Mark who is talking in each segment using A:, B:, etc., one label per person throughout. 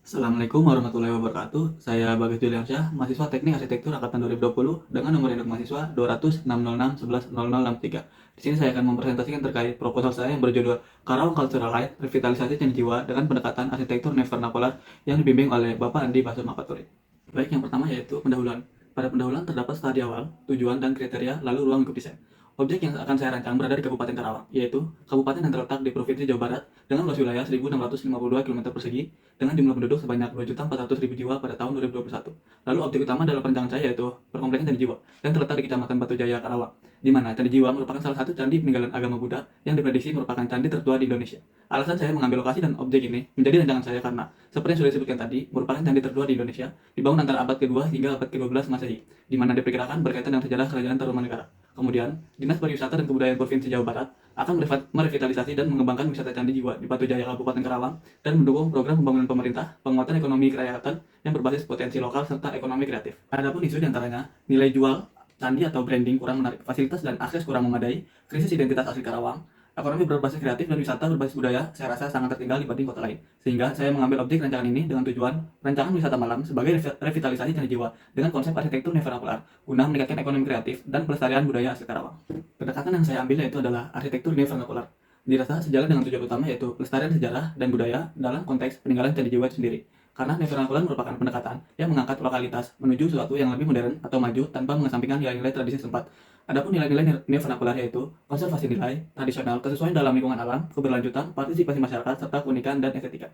A: Assalamualaikum warahmatullahi wabarakatuh. Saya Bagas Juliansyah, mahasiswa Teknik Arsitektur angkatan 2020 dengan nomor induk mahasiswa 200.606.11.0063. Di sini saya akan mempresentasikan terkait proposal saya yang berjudul Karawang Cultural Life, Revitalisasi Candi Jiwa dengan pendekatan arsitektur neovernakular yang dibimbing oleh Bapak Andi Basur Mapaturi. Baik, yang pertama yaitu pendahuluan. Pada pendahuluan terdapat studi awal, tujuan dan kriteria, lalu ruang lingkup desain. Objek yang akan saya rancang berada di Kabupaten Karawang, yaitu kabupaten yang terletak di Provinsi Jawa Barat dengan luas wilayah 1.652 km persegi dengan jumlah penduduk sebanyak 2.400.000 jiwa pada tahun 2021. Lalu objek utama dalam perencanaan saya yaitu perkompleksan Candi Jiwa yang terletak di Kecamatan Batu Jaya, Karawang, di mana Candi Jiwa merupakan salah satu candi peninggalan agama Buddha yang diprediksi merupakan candi tertua di Indonesia. Alasan saya mengambil lokasi dan objek ini menjadi rancangan saya karena, seperti yang sudah disebutkan tadi, merupakan candi tertua di Indonesia, dibangun antara abad ke-2 hingga abad ke-12 Masehi, di mana diperkirakan berkaitan dengan sejarah Kerajaan Tarumanegara. Kemudian, Dinas Pariwisata dan Kebudayaan Provinsi Jawa Barat akan merevitalisasi dan mengembangkan wisata Candi Jiwa di Batu Jaya, Kabupaten Karawang, dan mendukung program pembangunan pemerintah, penguatan ekonomi kerakyatan yang berbasis potensi lokal serta ekonomi kreatif. Adapun isu diantaranya, nilai jual candi atau branding kurang menarik, fasilitas dan akses kurang memadai, krisis identitas asli Karawang, ekonomi berbasis kreatif dan wisata berbasis budaya saya rasa sangat tertinggal dibanding kota lain. Sehingga saya mengambil objek rancangan ini dengan tujuan rancangan wisata malam sebagai revitalisasi Candi Jiwa dengan konsep arsitektur neovernakular guna meningkatkan ekonomi kreatif dan pelestarian budaya asli Karawang. Pendekatan yang saya ambil yaitu adalah arsitektur neovernakular. Dirasa sejalan dengan tujuan utama yaitu pelestarian sejarah dan budaya dalam konteks peninggalan Candi Jiwa itu sendiri. Karena neovernakular merupakan pendekatan yang mengangkat lokalitas menuju sesuatu yang lebih modern atau maju tanpa mengesampingkan nilai-nilai tradisi setempat. Adapun nilai-nilai neovernakular yaitu konservasi nilai, tradisional, kesesuaian dalam lingkungan alam, keberlanjutan, partisipasi masyarakat, serta keunikan dan estetika.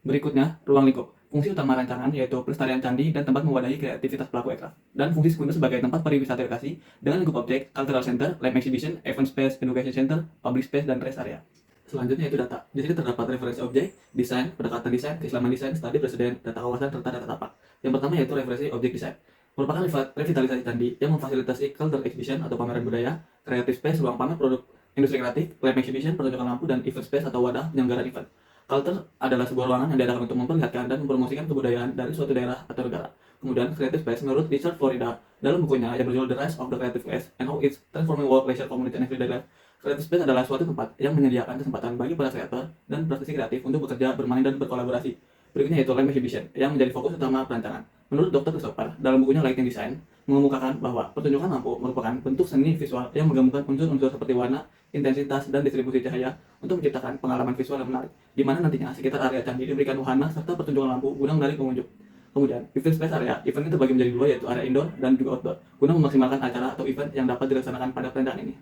A: Berikutnya, ruang lingkup. Fungsi utama rancangan yaitu pelestarian candi dan tempat mewadahi kreativitas pelaku ekraf. Dan fungsi sekunder sebagai tempat pariwisata edukasi dengan lingkup objek, cultural center, lab exhibition, event space, education center, public space, dan rest area. Selanjutnya yaitu data. Di sini terdapat referensi objek, desain, pendekatan desain, keislaman desain, studi presiden, data kawasan, serta data tapak. Yang pertama yaitu referensi objek desain. Merupakan revitalisasi candi yang memfasilitasi cultural exhibition atau pameran budaya, creative space, ruang pamer produk industri kreatif, lab exhibition, pertunjukan lampu, dan event space atau wadah penyelenggaraan event. Culture adalah sebuah ruangan yang diadakan untuk memperlihatkan dan mempromosikan kebudayaan dari suatu daerah atau negara. Kemudian, creative space menurut Richard Florida dalam bukunya yang berjudul The Rise of the Creative Space and How It's Transforming Work, Leisure, Community, and Everyday Life. Creative space adalah suatu tempat yang menyediakan kesempatan bagi para kreator dan praktisi kreatif untuk bekerja, bermain, dan berkolaborasi. Berikutnya yaitu lab exhibition yang menjadi fokus utama perancangan. Menurut Dr. Christopher, dalam bukunya Lighting Design, mengemukakan bahwa pertunjukan lampu merupakan bentuk seni visual yang menggabungkan unsur-unsur seperti warna, intensitas, dan distribusi cahaya untuk menciptakan pengalaman visual yang menarik, di mana nantinya sekitar area candi diberikan wahana serta pertunjukan lampu guna menarik pengunjung. Kemudian, event space area, event ini terbagi menjadi dua yaitu area indoor dan juga outdoor, guna memaksimalkan acara atau event yang dapat dilaksanakan pada perencanaan ini.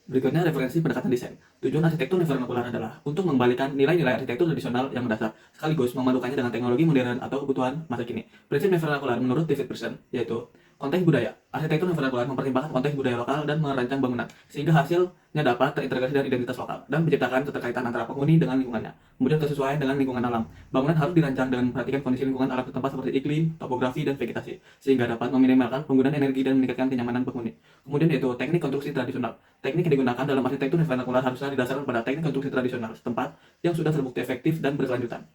A: Berikutnya referensi pendekatan desain. Tujuan arsitektur neovernakular adalah untuk mengembalikan nilai-nilai arsitektur tradisional yang mendasar, sekaligus memadukannya dengan teknologi modern atau kebutuhan masa kini. Prinsip neovernakular menurut David Pearson yaitu konteks budaya. Arsitektur neovernakular mempertimbangkan konteks budaya lokal dan merancang bangunan, sehingga hasilnya dapat terintegrasi dengan identitas lokal dan menciptakan keterkaitan antara penghuni dengan lingkungannya. Kemudian kesesuaian dengan lingkungan alam. Bangunan harus dirancang dengan memperhatikan kondisi lingkungan alam setempat seperti iklim, topografi, dan vegetasi, sehingga dapat meminimalkan penggunaan energi dan meningkatkan kenyamanan penghuni. Kemudian yaitu teknik konstruksi tradisional. Teknik yang digunakan dalam arsitektur neovernakular harusnya didasarkan pada teknik konstruksi tradisional setempat yang sudah terbukti efektif dan berkelanjutan.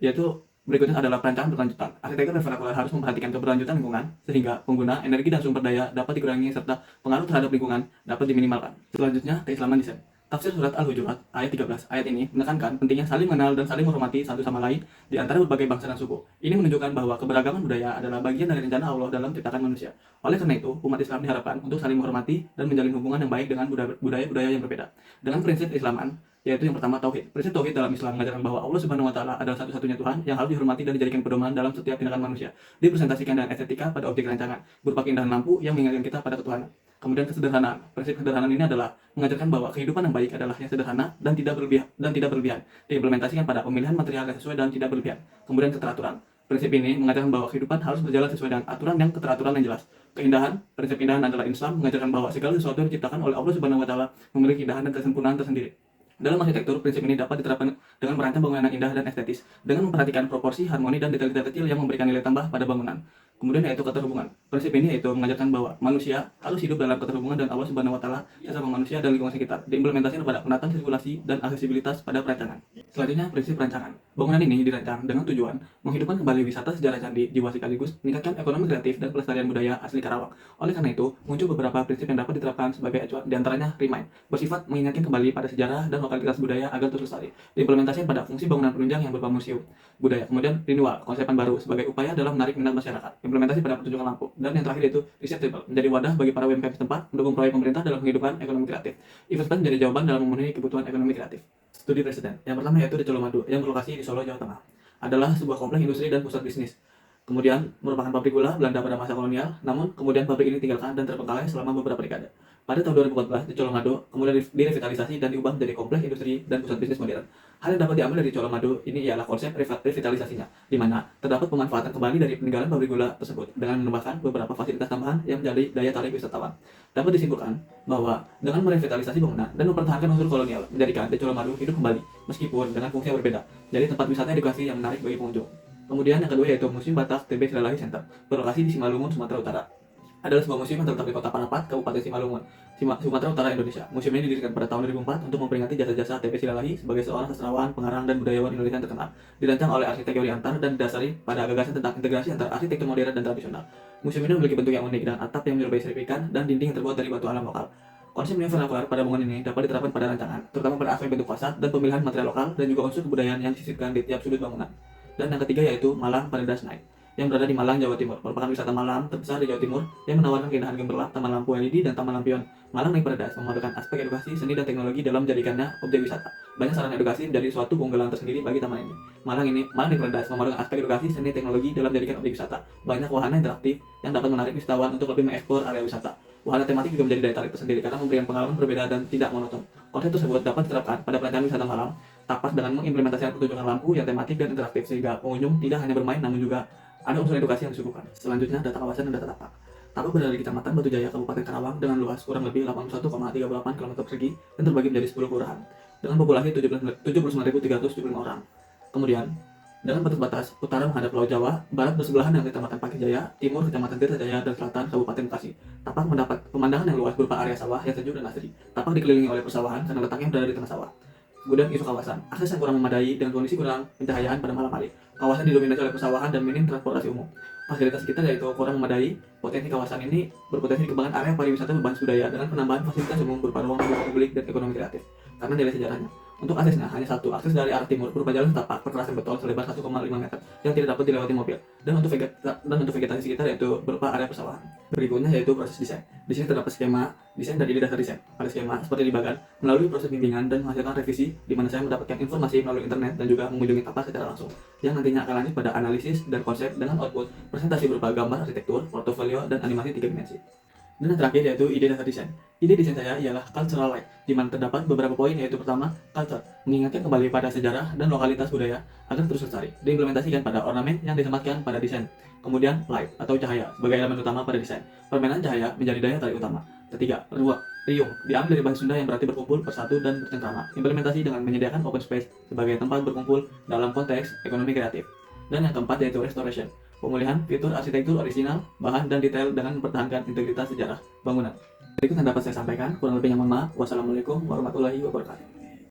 A: Yaitu berikutnya adalah perencanaan berkelanjutan. Arsitektur neovernakular harus memperhatikan keberlanjutan lingkungan sehingga pengguna energi dan sumber daya dapat dikurangi serta pengaruh terhadap lingkungan dapat diminimalkan. Selanjutnya, keislaman desain. Tafsir surat Al-Hujurat ayat 13. Ayat ini menekankan pentingnya saling mengenal dan saling menghormati satu sama lain di antara berbagai bangsa dan suku. Ini menunjukkan bahwa keberagaman budaya adalah bagian dari rencana Allah dalam ciptakan manusia. Oleh karena itu, umat Islam diharapkan untuk saling menghormati dan menjalin hubungan yang baik dengan budaya-budaya yang berbeda. Dengan prinsip Islaman, yaitu yang pertama tauhid. Prinsip tauhid dalam Islam mengajarkan bahwa Allah Subhanahu wa taala adalah satu-satunya Tuhan yang harus dihormati dan dijadikan pedoman dalam setiap tindakan manusia. Dipresentasikan dengan estetika pada objek rancangan, berupa keindahan lampu yang mengingatkan kita pada ketuhanan. Kemudian kesederhanaan. Prinsip kesederhanaan ini adalah mengajarkan bahwa kehidupan yang baik adalah yang sederhana dan tidak berlebihan. Diimplementasikan pada pemilihan material yang sesuai dan tidak berlebihan. Kemudian keteraturan. Prinsip ini mengajarkan bahwa kehidupan harus berjalan sesuai dengan aturan dan keteraturan yang jelas. Keindahan, prinsip keindahan adalah Islam mengajarkan bahwa segala sesuatu yang diciptakan oleh Allah Subhanahu wa taala memiliki keindahan dan kesempurnaan tersendiri. Dalam arsitektur, prinsip ini dapat diterapkan dengan merancang bangunan yang indah dan estetis, dengan memperhatikan proporsi, harmoni, dan detail-detail kecil yang memberikan nilai tambah pada bangunan. Kemudian yaitu keterhubungan. Prinsip ini yaitu mengajarkan bahwa manusia harus hidup dalam keterhubungan dan Allah Subhanahu wa taala sesama manusia dan lingkungan sekitar. Diimplementasikan pada penataan sirkulasi dan aksesibilitas pada perancangan. Selanjutnya, prinsip rancangan. Bangunan ini dirancang dengan tujuan menghidupkan kembali wisata sejarah candi jiwa sekaligus meningkatkan ekonomi kreatif dan pelestarian budaya asli Karawang. Oleh karena itu, muncul beberapa prinsip yang dapat diterapkan sebagai acuan, diantaranya Remind, bersifat mengingatkan kembali pada sejarah dan lokalitas budaya agar terus lestari, diimplementasikan pada fungsi bangunan penunjang yang berupa museum budaya. Kemudian Renewal, konsepan baru sebagai upaya dalam menarik minat masyarakat, implementasi pada pertunjukan lampu, dan yang terakhir yaitu Receptable, menjadi wadah bagi para UMKM setempat mendukung proyek pemerintah dalam menghidupkan ekonomi kreatif. Event menjadi jawaban dalam memenuhi kebutuhan ekonomi kreatif. Studi presiden. Yang pertama yaitu di Colomadu yang berlokasi di Solo, Jawa Tengah. Adalah sebuah kompleks industri dan pusat bisnis. Kemudian merupakan pabrik gula Belanda pada masa kolonial, namun kemudian pabrik ini tinggalkan dan terbengkalai selama beberapa dekade. Pada tahun 2014, di Colomadu kemudian direvitalisasi dan diubah menjadi kompleks industri dan pusat bisnis modern. Hal yang dapat diambil dari Colomadu ini ialah konsep revitalisasinya, di mana terdapat pemanfaatan kembali dari peninggalan pabrik gula tersebut dengan menambahkan beberapa fasilitas tambahan yang menjadi daya tarik wisatawan. Dapat disimpulkan bahwa dengan merevitalisasi bangunan dan mempertahankan unsur kolonial, menjadikan Colomadu hidup kembali meskipun dengan fungsi yang berbeda, jadi tempat wisata edukasi yang menarik bagi pengunjung. Kemudian yang kedua yaitu Museum Batak TB Silalahi Center, berlokasi di Simalungun, Sumatera Utara. Adalah sebuah museum yang terletak di Kota Parapat, Kabupaten Simalungun, Sumatera Utara, Indonesia. Museum ini didirikan pada tahun 2004 untuk memperingati jasa-jasa TB Silalahi sebagai seorang sastrawan, pengarang, dan budayawan Indonesia yang terkenal. Dirancang oleh arsitek Yoriantar dan didasari pada gagasan tentang integrasi antara arsitektur modern dan tradisional. Museum ini memiliki bentuk yang unik dan atap yang menyerupai serpikan dan dinding yang terbuat dari batu alam lokal. Konsep vernakular pada bangunan ini dapat diterapkan pada rancangan, terutama pada aspek bentuk fasad dan pemilihan material lokal dan juga unsur kebudayaan yang disisipkan di tiap sudut bangunan. Dan yang ketiga yaitu Malang Paradise Night yang berada di Malang, Jawa Timur, merupakan wisata malam terbesar di Jawa Timur yang menawarkan keindahan gemerlap, taman lampu LED, dan taman lampion. Malang Night Paradise memadukan aspek edukasi, seni, dan teknologi dalam menjadikannya objek wisata. Banyak sarana edukasi menjadi suatu keunggulan tersendiri bagi taman ini. Malang Night Paradise memadukan aspek edukasi, seni, teknologi dalam menjadikan objek wisata. Banyak wahana interaktif yang dapat menarik wisatawan untuk lebih mengeksplor area wisata. Wahana tematik juga menjadi daya tarik tersendiri karena memberikan pengalaman berbeda dan tidak monoton. Konsep tersebut dapat diterapkan pada perencanaan wisata malam, tapas dengan mengimplementasikan pertunjukan lampu yang tematik dan interaktif sehingga pengunjung tidak hanya bermain namun juga ada unsur edukasi yang disuguhkan. Selanjutnya, data kawasan dan data tapak. Tapak berada di Kecamatan Batu Jaya, Kabupaten Karawang dengan luas kurang lebih 81,38 km persegi dan terbagi menjadi 10 kelurahan dengan populasi 79.375 orang. Kemudian, dengan batas-batas utara menghadap Laut Jawa, barat bersebelahan dengan Kecamatan Pakijaya, timur Kecamatan Tirtajaya, dan selatan Kabupaten Bekasi. Tapak mendapat pemandangan yang luas berupa area sawah yang sejuk dan asri. Tapak dikelilingi oleh persawahan karena letaknya berada di tengah sawah. Kemudian isu kawasan, akses yang kurang memadai dengan kondisi kurang pencahayaan pada malam hari. Kawasan didominasi oleh persawahan dan minim transportasi umum. Fasilitas sekitar yaitu kurang memadai. Potensi kawasan ini berpotensi dikembangkan area pariwisata berbasis budaya dengan penambahan fasilitas umum berupa ruang publik dan ekonomi kreatif. Karena nilai sejarahnya. Untuk aksesnya hanya satu, akses dari arah timur berupa jalan setapak perkerasan beton selebar 1,5 meter yang tidak dapat dilewati mobil. Dan untuk vegetasi sekitar yaitu berupa area persawahan. Berikutnya yaitu proses desain. Di sini terdapat skema desain dan ide dasar desain. Pada skema seperti di bagan, melalui proses bimbingan dan menghasilkan revisi, di mana saya mendapatkan informasi melalui internet dan juga mengunjungi tapak secara langsung, yang nantinya akan lanjut pada analisis dan konsep dengan output presentasi berupa gambar arsitektur, portofolio, dan animasi 3 dimensi. Dan yang terakhir yaitu ide dasar desain. Ide desain saya ialah cultural light, di mana terdapat beberapa poin yaitu pertama, culture, mengingatkan kembali pada sejarah dan lokalitas budaya agar terus lestari, diimplementasikan pada ornamen yang disematkan pada desain. Kemudian light atau cahaya sebagai elemen utama pada desain. Permainan cahaya menjadi daya tarik utama. Ketiga, riung, diambil dari bahasa Sunda yang berarti berkumpul, bersatu, dan bercengkrama. Implementasi dengan menyediakan open space sebagai tempat berkumpul dalam konteks ekonomi kreatif. Dan yang keempat yaitu restoration, pemulihan fitur arsitektur orisinal, bahan dan detail dengan mempertahankan integritas sejarah bangunan. Berikut yang dapat saya sampaikan, kurang lebihnya mohon maaf. Wassalamualaikum warahmatullahi wabarakatuh.